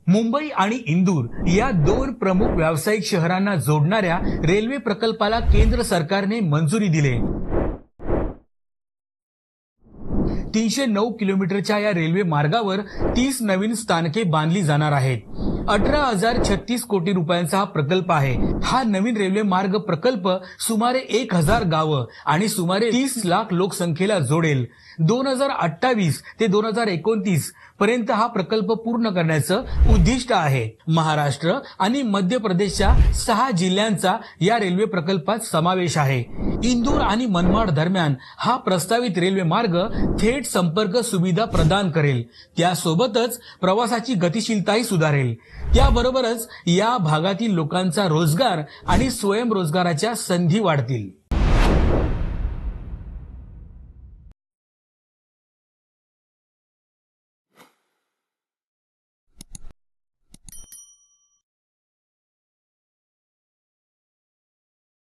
मुंबई आणि इंदूर या दोन प्रमुख व्यावसायिक शहरांना जोडणाऱ्या रेल्वे प्रकल्पाला केंद्र सरकारने मंजुरी दिली। 309 किलोमीटरच्या या रेल्वे मार्गावर 30 नवीन स्थानके बांधली जाणार आहेत। 18,036 कोटी रुपयांचा हा प्रकल्प आहे। हा नवीन रेल्वे मार्ग प्रकल्प सुमारे 1000 गावं आणि सुमारे 30 लाख लोकसंख्येला जोडेल। 2028 ते 2029 पर्यंत हा प्रकल्प पूर्ण करण्याचं उद्दिष्ट आहे। महाराष्ट्र आणि मध्य प्रदेशच्या 6 जिल्ह्यांचा या रेल्वे प्रकल्पात समावेश आहे। इंदूर आणि मनमाड दरम्यान हा प्रस्तावित रेल्वे मार्ग थेट संपर्क सुविधा प्रदान करेल। त्यासोबतच प्रवासाची गतिशीलताही सुधारेल। त्याबरोबरच या भागातील लोकांचा रोजगार आणि स्वयंरोजगाराच्या संधी वाढतील।